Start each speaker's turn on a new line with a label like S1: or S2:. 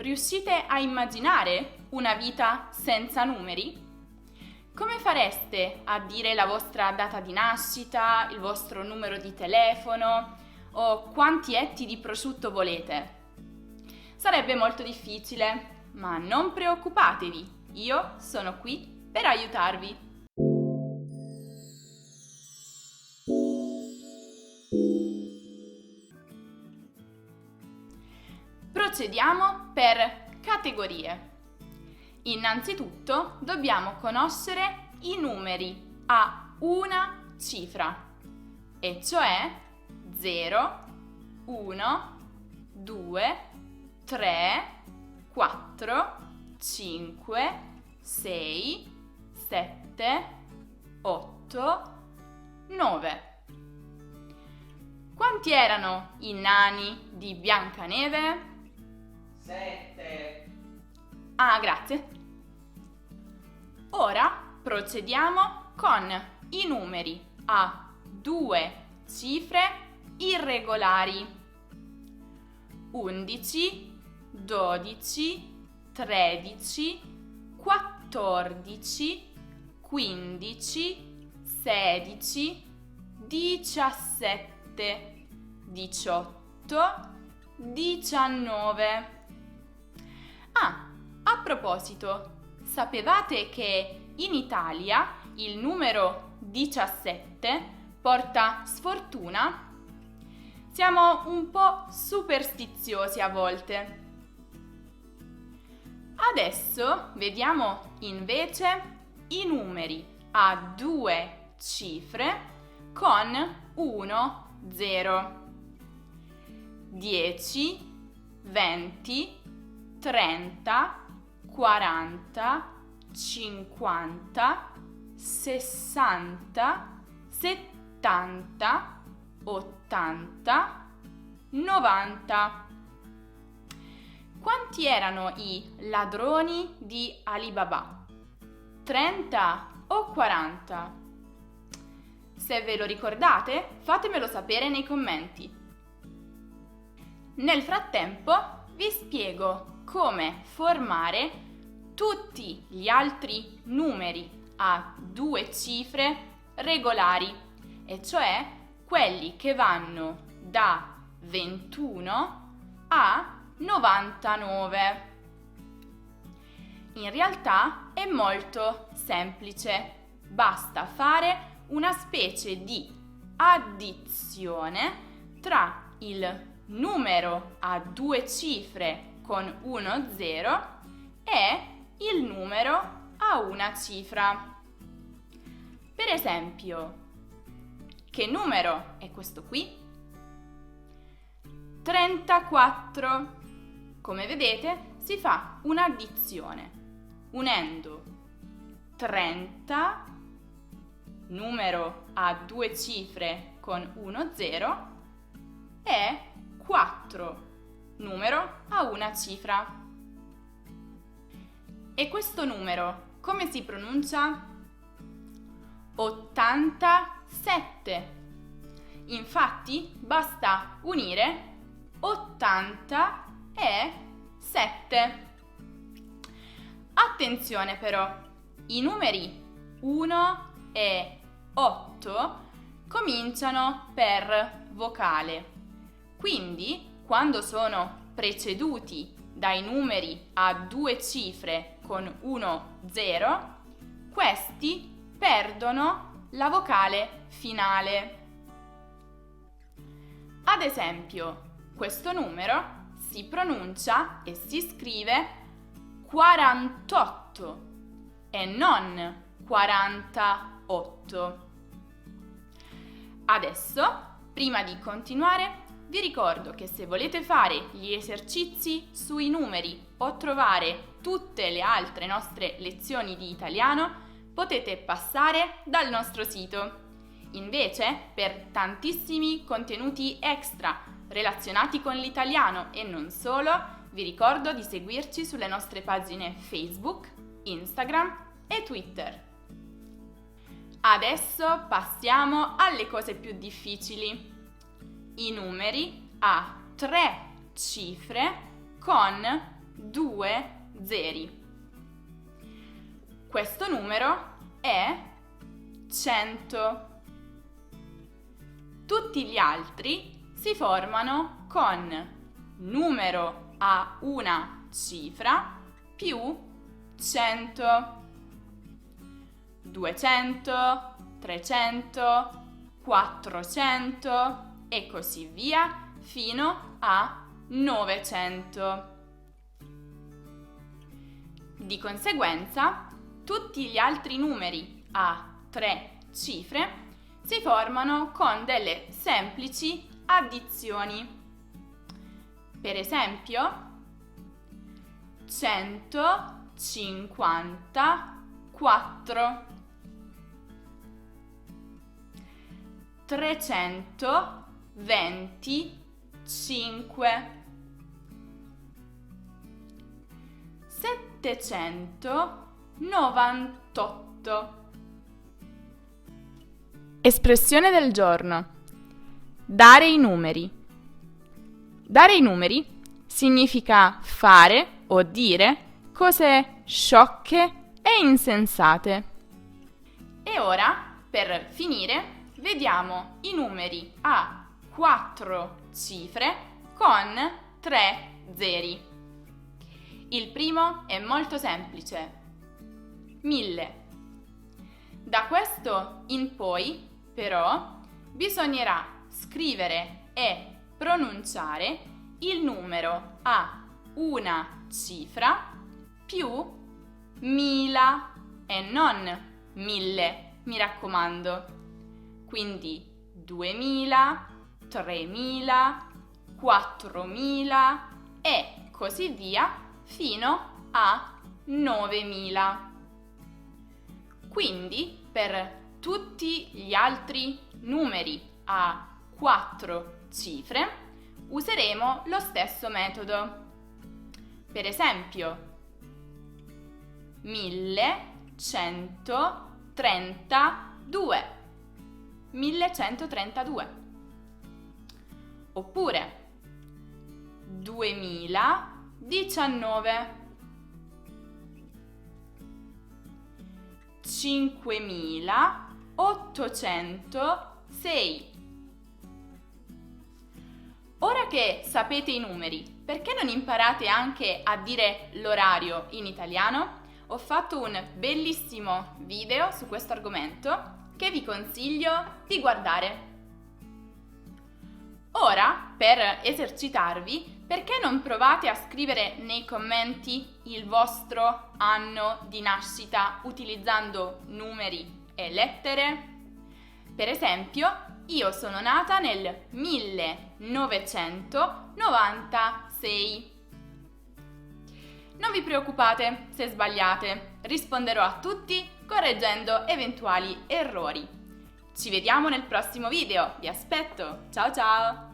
S1: Riuscite a immaginare una vita senza numeri? Come fareste a dire la vostra data di nascita, il vostro numero di telefono o quanti etti di prosciutto volete? Sarebbe molto difficile, ma non preoccupatevi, io sono qui per aiutarvi. Procediamo per categorie. Innanzitutto dobbiamo conoscere i numeri a una cifra, e cioè 0, 1, 2, 3, 4, 5, 6, 7, 8, 9. Quanti erano i nani di Biancaneve?
S2: 7.
S1: Ah, grazie. Ora procediamo con i numeri a due cifre irregolari. 11, 12, 13, 14, 15, 16, 17, 18, 19. A proposito, sapevate che in Italia il numero 17 porta sfortuna? Siamo un po' superstiziosi a volte. Adesso vediamo invece i numeri a due cifre con 1, 0. 10, 20, 30, 40, 50, 60, 70, 80, 90. Quanti erano i ladroni di Alibaba? 30 o 40? Se ve lo ricordate, fatemelo sapere nei commenti. Nel frattempo vi spiego come formare tutti gli altri numeri a due cifre regolari, e cioè quelli che vanno da 21 a 99. In realtà è molto semplice, basta fare una specie di addizione tra il numero a due cifre con 1, 0 e il numero a una cifra. Per esempio, che numero è questo qui? 34. Come vedete, si fa un'addizione unendo 30, numero a due cifre con 1, 0, e 4, numero a una cifra. E questo numero come si pronuncia? 87. Infatti basta unire 80 e 7. Attenzione però, i numeri 1 e 8 cominciano per vocale. Quindi, quando sono preceduti dai numeri a due cifre con 1, 0, questi perdono la vocale finale. Ad esempio, questo numero si pronuncia e si scrive 48 e non 48. Adesso, prima di continuare, vi ricordo che se volete fare gli esercizi sui numeri o trovare tutte le altre nostre lezioni di italiano, potete passare dal nostro sito. Invece, per tantissimi contenuti extra relazionati con l'italiano e non solo, vi ricordo di seguirci sulle nostre pagine Facebook, Instagram e Twitter. Adesso passiamo alle cose più difficili. I numeri a tre cifre con 2 2 zeri. Questo numero è 100. Tutti gli altri si formano con numero a una cifra più 100. 200, 300, 400 e così via fino a 900. Di conseguenza, tutti gli altri numeri a 3 cifre si formano con delle semplici addizioni. Per esempio, 154, 325, 798. Espressione del giorno. Dare i numeri. Dare i numeri significa fare o dire cose sciocche e insensate. E ora, per finire, vediamo i numeri a 4 cifre con 3 zeri. Il primo è molto semplice. 1000. Da questo in poi, però, bisognerà scrivere e pronunciare il numero a una cifra più 1000 e non 1000, mi raccomando. Quindi 2000, 3000, 4000 e così via fino a 9000. Quindi per tutti gli altri numeri a 4 cifre useremo lo stesso metodo. Per esempio 1132, 1132. Oppure 2019, 5806. Ora che sapete i numeri, perché non imparate anche a dire l'orario in italiano? Ho fatto un bellissimo video su questo argomento che vi consiglio di guardare. Ora, per esercitarvi, perché non provate a scrivere nei commenti il vostro anno di nascita utilizzando numeri e lettere? Per esempio, io sono nata nel 1996. Non vi preoccupate se sbagliate, risponderò a tutti correggendo eventuali errori. Ci vediamo nel prossimo video, vi aspetto, ciao ciao!